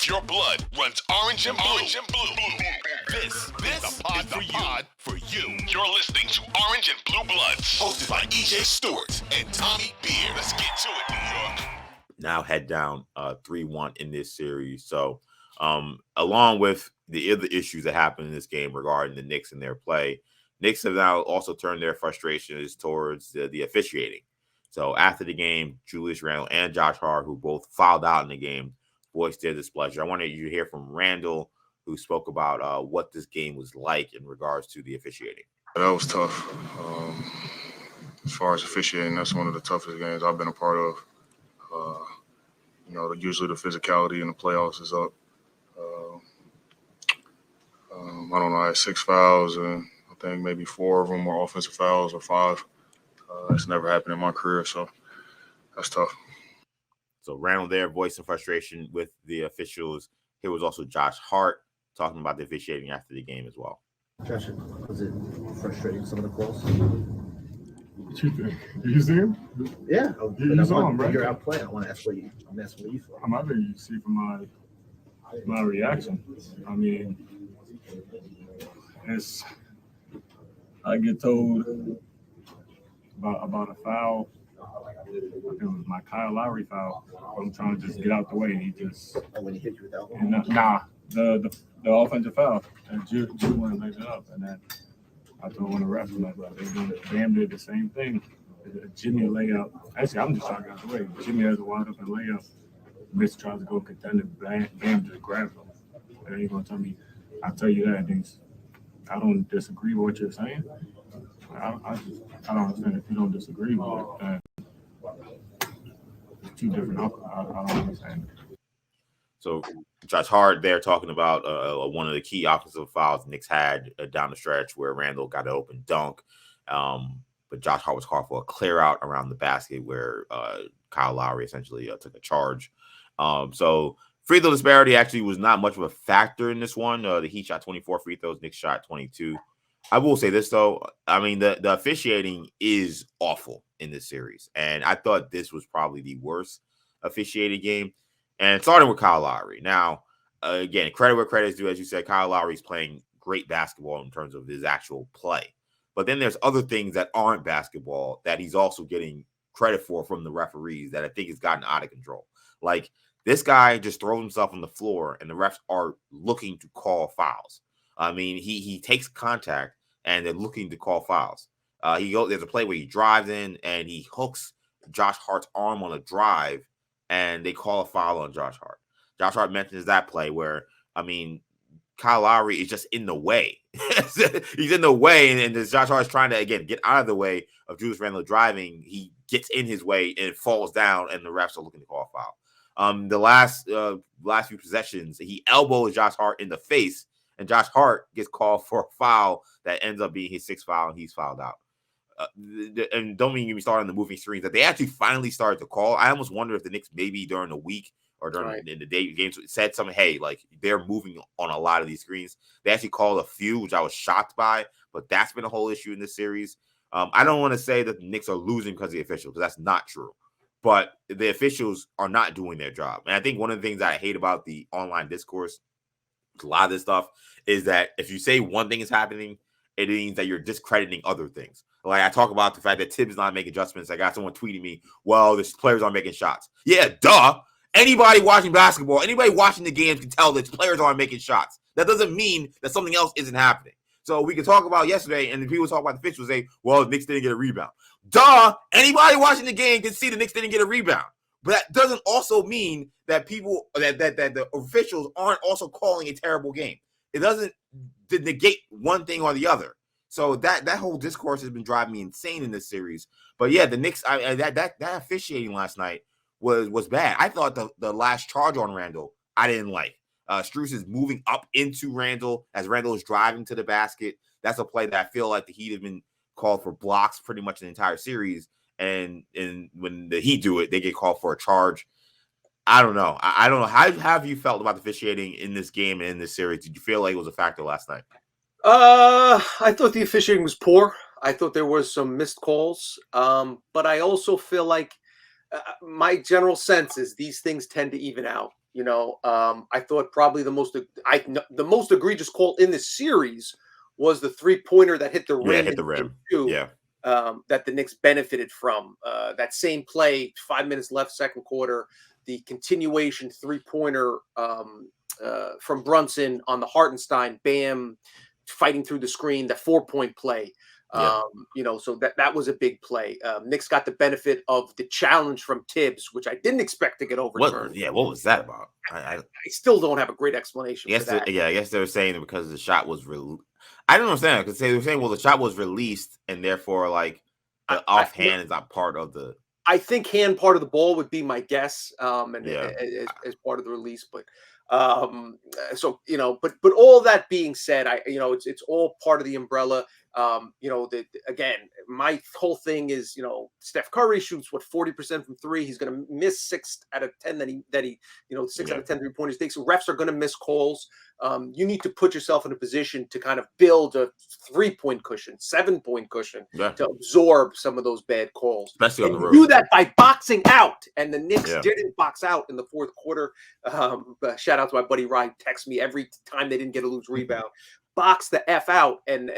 If your blood runs orange and blue, this is the pod for you. You're listening to Orange and Blue Bloods, hosted by EJ Stewart and Tommy Beer. Let's get to it, New York. Now head down 3-1 in this series. So along with the other issues that happened in this game regarding the Knicks and their play, Knicks have now also turned their frustrations towards the officiating. So after the game, Julius Randle and Josh Hart, who both fouled out in the game, voiced their displeasure. I wanted you to hear from Randle, who spoke about what this game was like in regards to the officiating. That was tough. As far as officiating, that's one of the toughest games I've been a part of. Usually the physicality in the playoffs is up. I don't know, I had 6 fouls, and I think maybe 4 of them were offensive fouls or 5. It's never happened in my career, so that's tough. So Randle there voicing frustration with the officials. Here was also Josh Hart talking about the officiating after the game as well. Josh, was it frustrating, some of the calls? What you think? Did you see him? Yeah. You saw him, right? You're out playing. I'm asking what you thought. I'm happy you see from my reaction. I mean, I get told about a foul. I think it was my Kyle Lowry foul. I'm trying to just get out the way. He just When he hit you with that one? The offensive foul. And Ju went and laid it up, and then I told one of the refs, they did the same thing. Jimmy layup. Actually, I'm just trying to get out the way. Jimmy has a wide open layup. Mitch tries to go contend it. Bam just grabs him. And you're gonna tell me, I'll tell you that. I don't disagree with what you're saying. I don't understand if you don't disagree with it. Then it's two different outcomes. I don't understand. So Josh Hart there talking about one of the key offensive fouls Knicks had down the stretch where Randle got an open dunk. But Josh Hart was called for a clear out around the basket where Kyle Lowry essentially took a charge. So free throw disparity actually was not much of a factor in this one. The Heat shot 24 free throws, Knicks shot 22. I will say this, though. I mean, the officiating is awful in this series. And I thought this was probably the worst officiated game. And starting with Kyle Lowry. Now, again, credit where credit is due. As you said, Kyle Lowry's playing great basketball in terms of his actual play. But then there's other things that aren't basketball that he's also getting credit for from the referees that I think has gotten out of control. Like, this guy just throws himself on the floor, and the refs are looking to call fouls. I mean, he takes contact, and they're looking to call fouls. There's a play where he drives in, and he hooks Josh Hart's arm on a drive, and they call a foul on Josh Hart. Josh Hart mentions that play where, I mean, Kyle Lowry is just in the way. He's in the way, and as Josh Hart's trying to, again, get out of the way of Julius Randle driving, he gets in his way and falls down, and the refs are looking to call a foul. The last few possessions, he elbows Josh Hart in the face, and Josh Hart gets called for a foul that ends up being his 6th foul, and he's fouled out. And don't mean me starting the moving screens that they actually finally started to call. I almost wonder if the Knicks maybe during the week or during the day games said something, hey, like they're moving on a lot of these screens. They actually called a few, which I was shocked by, but that's been a whole issue in this series. I don't want to say that the Knicks are losing because of the officials, because that's not true. But the officials are not doing their job. And I think one of the things that I hate about the online discourse, a lot of this stuff, is that if you say one thing is happening, it means that you're discrediting other things. Like I talk about the fact that Tibbs not making adjustments. I got someone tweeting me, well, the players aren't making shots. Yeah, duh. Anybody watching basketball, anybody watching the games can tell that players aren't making shots. That doesn't mean that something else isn't happening. So we can talk about yesterday, and the people talk about the officials say, well, the Knicks didn't get a rebound. Duh. Anybody watching the game can see the Knicks didn't get a rebound. But that doesn't also mean that that the officials aren't also calling a terrible game. It doesn't negate one thing or the other. So that whole discourse has been driving me insane in this series. But yeah, the Knicks, that officiating last night was bad. I thought the last charge on Randle, I didn't like. Strus is moving up into Randle as Randle is driving to the basket. That's a play that I feel like the Heat have been called for blocks pretty much the entire series. And when the Heat do it, they get called for a charge. I don't know. I don't know. How have you felt about the officiating in this game and in this series? Did you feel like it was a factor last night? I thought the officiating was poor. I thought there was some missed calls. But I also feel like my general sense is these things tend to even out. I thought probably the most egregious call in the series was the 3-pointer that hit the Yeah, rim hit the in rim. game 2, Yeah. that the Knicks benefited from. That same play, 5 minutes left, second quarter, the continuation 3-pointer from Brunson on the Hartenstein, Bam fighting through the screen, the 4-point play. Yeah. So that was a big play. Knicks got the benefit of the challenge from Tibbs, which I didn't expect to get overturned. What was that about? I still don't have a great explanation for that. I guess they were saying that because the shot was I don't understand, because they were saying, well, the shot was released and therefore like the offhand is not part of the. I think hand part of the ball would be my guess, Yeah. as part of the release. But but all that being said, it's all part of the umbrella. Again, my whole thing is, Steph Curry shoots 40% from 3. He's going to miss 6 out of 10 that he 6 out of 10 3-pointers takes. So refs are going to miss calls. You need to put yourself in a position to kind of build a 3-point cushion, 7-point cushion to absorb some of those bad calls. Especially on the road. Do that by boxing out. And the Knicks Yeah. didn't box out in the fourth quarter. Shout out to my buddy Ryan. Text me every time they didn't get a loose rebound. Box the F out. And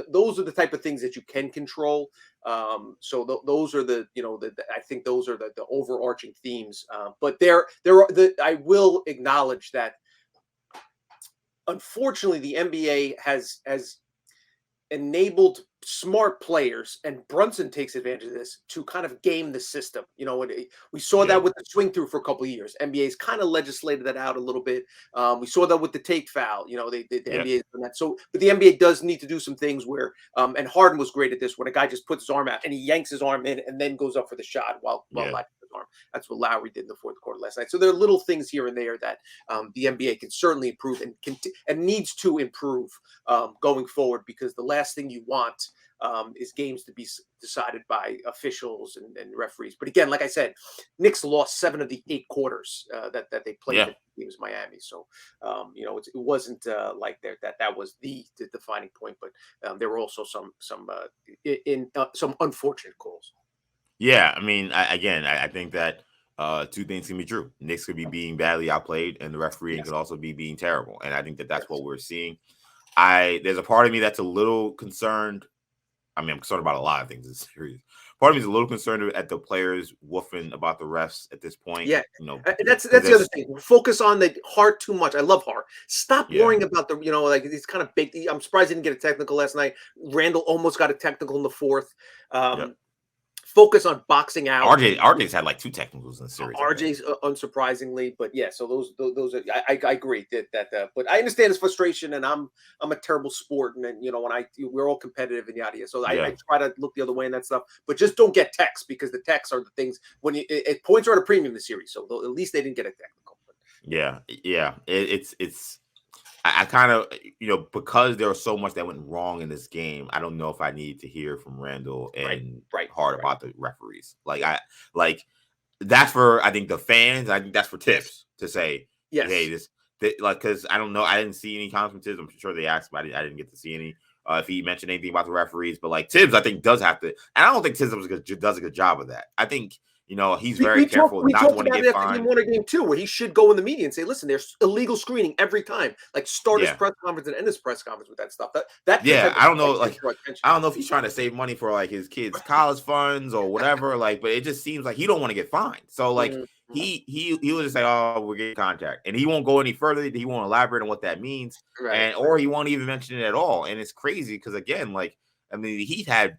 those are the type of things that you can control. Those are I think those are the overarching themes. But I will acknowledge that, unfortunately, the NBA has enabled smart players, and Brunson takes advantage of this to kind of game the system. We saw that with the swing through for a couple of years. NBA's kind of legislated that out a little bit. We saw that with the take foul. The NBA's done that. So, but the NBA does need to do some things where, and Harden was great at this, when a guy just puts his arm out and he yanks his arm in and then goes up for the shot while not his arm. That's what Lowry did in the fourth quarter last night. So there are little things here and there that the NBA can certainly improve and needs to improve going forward, because the last thing you want is games to be decided by officials and referees. But again, like I said, Knicks lost 7 of the 8 quarters that they played. It was Miami, so it wasn't like that was the defining point. But there were also some unfortunate calls. Yeah, I mean, I think that 2 things can be true. Knicks could be being badly outplayed, and the refereeing could also be being terrible. And I think that's what we're seeing. There's a part of me that's a little concerned. I mean, I'm concerned about a lot of things in this series. Part of me is a little concerned at the players woofing about the refs at this point. Yeah, that's the other thing. Focus on the Hart too much. I love Hart. Stop worrying about these kind of big. I'm surprised he didn't get a technical last night. Randall almost got a technical in the fourth. Focus on boxing out. RJ's had like 2 technicals in the series. RJ's unsurprisingly, but yeah. So those are. I agree that. But I understand his frustration, and I'm a terrible sport, and then when we're all competitive and yada yada. So I try to look the other way and that stuff. But just don't get texts, because the texts are the things when points are at a premium this series. So at least they didn't get a technical. It's. I kind of, because there was so much that went wrong in this game, I don't know if I need to hear from Randall and Hart about the referees. That's for, I think, the fans. I think that's for Tibbs to say, hey, because I don't know. I didn't see any comments from Tibbs. I'm sure they asked, but I didn't get to see any. If he mentioned anything about the referees, but Tibbs, I think, does have to. And I don't think Tibbs does a good job of that. I think. He's very careful not to get fined. We talked about it after Game 1 or Game 2, where he should go in the media and say, "Listen, there's illegal screening every time." Start his press conference and end his press conference with that stuff. I don't know. I don't know if he's trying to save money for his kids' college funds or whatever. But it just seems like he don't want to get fined. So he will just say, "Oh, we're getting contact," and he won't go any further. He won't elaborate on what that means, or he won't even mention it at all. And it's crazy because again, he had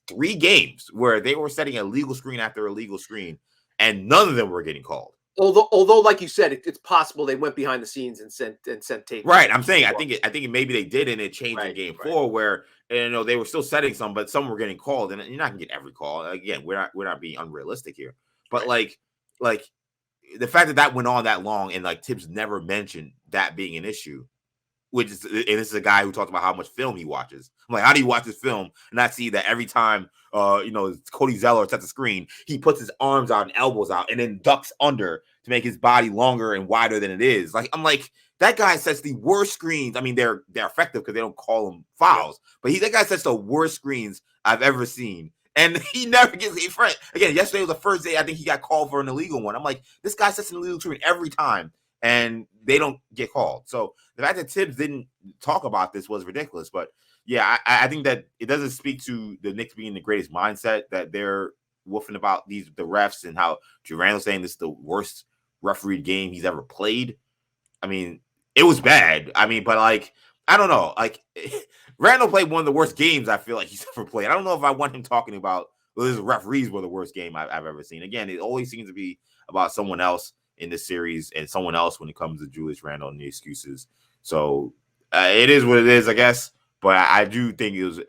3 games where they were setting a legal screen after a legal screen, and none of them were getting called. Although, like you said, it's possible they went behind the scenes and sent tape. Right, I'm saying I think maybe they did, and it changed in Game 4 where they were still setting some, but some were getting called, and you're not gonna get every call. Again, we're not being unrealistic here, but the fact that went on that long, and Tibbs never mentioned that being an issue. And this is a guy who talked about how much film he watches. I'm like, how do you watch this film and not see that every time, Cody Zeller sets the screen, he puts his arms out and elbows out and then ducks under to make his body longer and wider than it is. I'm like, that guy sets the worst screens. I mean, they're effective because they don't call them fouls, but that guy sets the worst screens I've ever seen. And he never gets a friend. Again, yesterday was the first day I think he got called for an illegal one. I'm like, this guy sets an illegal treatment every time, and they don't get called. So the fact that Tibbs didn't talk about this was ridiculous. But yeah, I think that it doesn't speak to the Knicks being the greatest mindset that they're woofing about the refs and how Randall saying this is the worst refereed game he's ever played. I mean, it was bad. I mean, but like, I don't know. Like, Randall played one of the worst games I feel like he's ever played. I don't know if I want him talking about his referees were the worst game I've ever seen. Again, it always seems to be about someone else in the series and someone else when it comes to Julius Randle and the excuses. So it is what it is, I guess. But I do think it was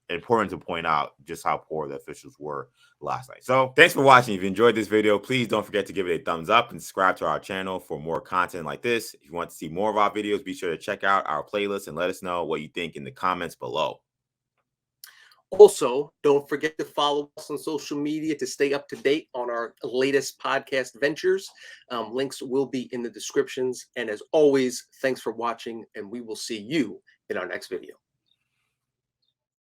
important to point out just how poor the officials were last night. So thanks for watching. If you enjoyed this video, please don't forget to give it a thumbs up and subscribe to our channel for more content like this. If you want to see more of our videos, be sure to check out our playlist and let us know what you think in the comments below. Also, don't forget to follow us on social media to stay up to date on our latest podcast ventures. Links will be in the descriptions. And as always, thanks for watching, and we will see you in our next video.